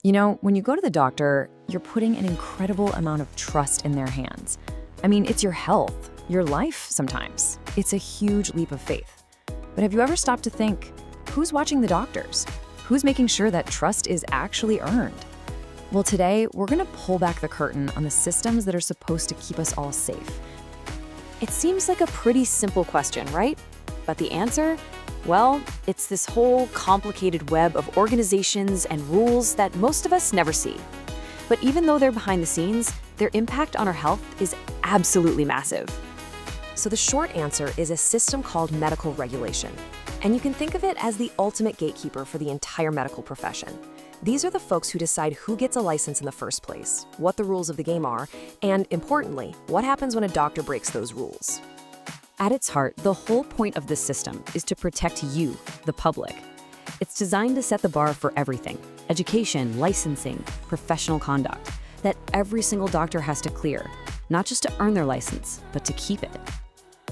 You know, when you go to the doctor, you're putting an incredible amount of trust in their hands. I mean, it's your health, your life sometimes. It's a huge leap of faith. But have you ever stopped to think, who's watching the doctors? Who's making sure that trust is actually earned? Well, today, we're going to pull back the curtain on the systems that are supposed to keep us all safe. It seems like a pretty simple question, right? But the answer? Well, it's this whole complicated web of organizations and rules that most of us never see. But even though they're behind the scenes, their impact on our health is absolutely massive. So the short answer is a system called medical regulation. And you can think of it as the ultimate gatekeeper for the entire medical profession. These are the folks who decide who gets a license in the first place, what the rules of the game are, and importantly, what happens when a doctor breaks those rules. At its heart, the whole point of this system is to protect you, the public. It's designed to set the bar for everything: education, licensing, professional conduct, that every single doctor has to clear, not just to earn their license, but to keep it.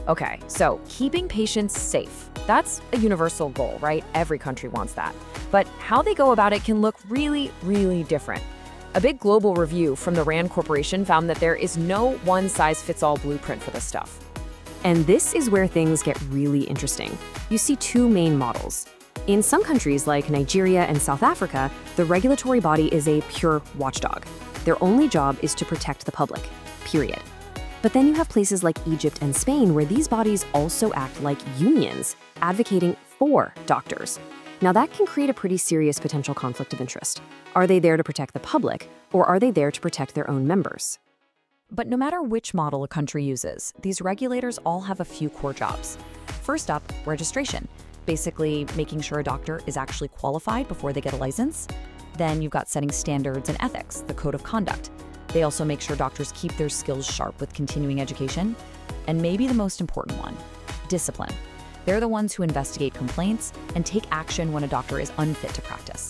Okay, so keeping patients safe. That's a universal goal, right? Every country wants that. But how they go about it can look really, really different. A big global review from the RAND Corporation found that there is no one-size-fits-all blueprint for this stuff. And this is where things get really interesting. You see two main models. In some countries like Nigeria and South Africa, the regulatory body is a pure watchdog. Their only job is to protect the public, period. But then you have places like Egypt and Spain where these bodies also act like unions, advocating for doctors. Now that can create a pretty serious potential conflict of interest. Are they there to protect the public, or are they there to protect their own members? But no matter which model a country uses, these regulators all have a few core jobs. First up, registration. Basically, making sure a doctor is actually qualified before they get a license. Then you've got setting standards and ethics, the code of conduct. They also make sure doctors keep their skills sharp with continuing education. And maybe the most important one, discipline. They're the ones who investigate complaints and take action when a doctor is unfit to practice.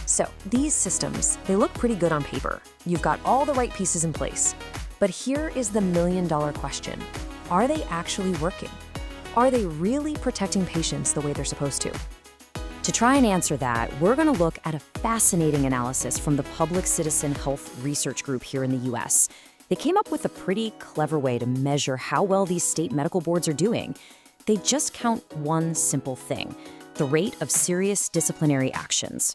So these systems, they look pretty good on paper. You've got all the right pieces in place. But here is the million-dollar question. Are they actually working? Are they really protecting patients the way they're supposed to? To try and answer that, we're going to look at a fascinating analysis from the Public Citizen Health Research Group here in the US. They came up with a pretty clever way to measure how well these state medical boards are doing. They just count one simple thing: the rate of serious disciplinary actions.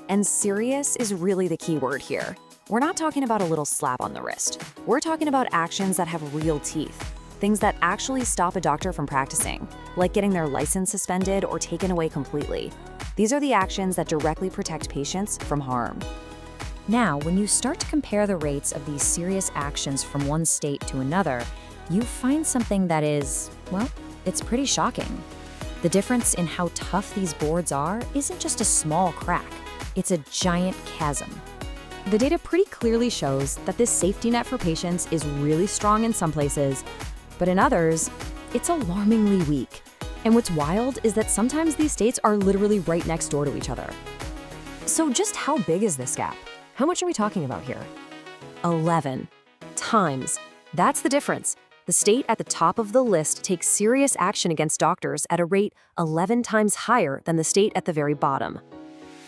And serious is really the key word here. We're not talking about a little slap on the wrist. We're talking about actions that have real teeth. Things that actually stop a doctor from practicing, like getting their license suspended or taken away completely. These are the actions that directly protect patients from harm. Now, when you start to compare the rates of these serious actions from one state to another, you find something that is, well, it's pretty shocking. The difference in how tough these boards are isn't just a small crack, it's a giant chasm. The data pretty clearly shows that this safety net for patients is really strong in some places, but in others, it's alarmingly weak. And what's wild is that sometimes these states are literally right next door to each other. So just how big is this gap? How much are we talking about here? 11 times. That's the difference. The state at the top of the list takes serious action against doctors at a rate 11 times higher than the state at the very bottom.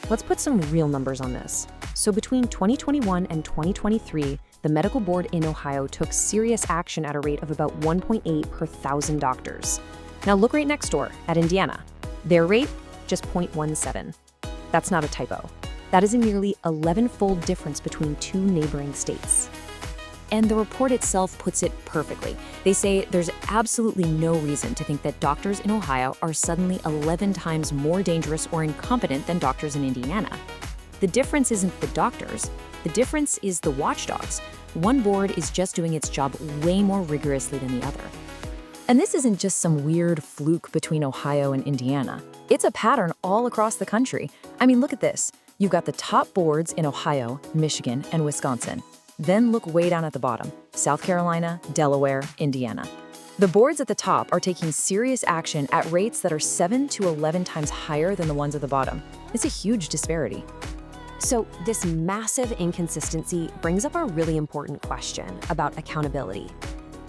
Let's put some real numbers on this. So between 2021 and 2023, the medical board in Ohio took serious action at a rate of about 1.8 per 1,000 doctors. Now look right next door at Indiana. Their rate, just 0.17. That's not a typo. That is a nearly 11-fold difference between two neighboring states. And the report itself puts it perfectly. They say there's absolutely no reason to think that doctors in Ohio are suddenly 11 times more dangerous or incompetent than doctors in Indiana. The difference isn't the doctors. The difference is the watchdogs. One board is just doing its job way more rigorously than the other. And this isn't just some weird fluke between Ohio and Indiana. It's a pattern all across the country. I mean, look at this. You've got the top boards in Ohio, Michigan, and Wisconsin. Then look way down at the bottom: South Carolina, Delaware, Indiana. The boards at the top are taking serious action at rates that are 7 to 11 times higher than the ones at the bottom. It's a huge disparity. So this massive inconsistency brings up a really important question about accountability.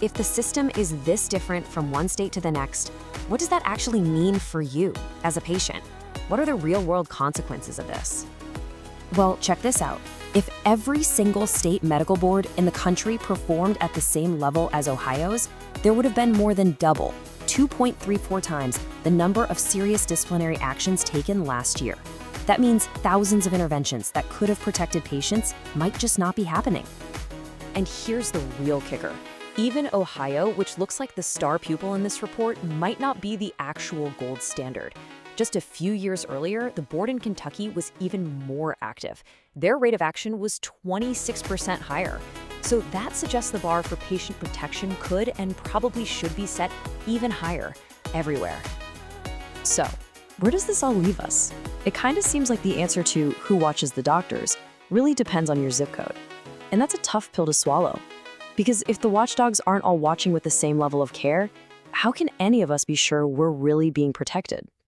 If the system is this different from one state to the next, what does that actually mean for you as a patient? What are the real-world consequences of this? Well, check this out. If every single state medical board in the country performed at the same level as Ohio's, there would have been more than double, 2.34 times, the number of serious disciplinary actions taken last year. That means thousands of interventions that could have protected patients might just not be happening. And here's the real kicker. Even Ohio, which looks like the star pupil in this report, might not be the actual gold standard. Just a few years earlier, the board in Kentucky was even more active. Their rate of action was 26% higher. So that suggests the bar for patient protection could and probably should be set even higher, everywhere. So, where does this all leave us? It kind of seems like the answer to who watches the doctors really depends on your zip code. And that's a tough pill to swallow. Because if the watchdogs aren't all watching with the same level of care, how can any of us be sure we're really being protected?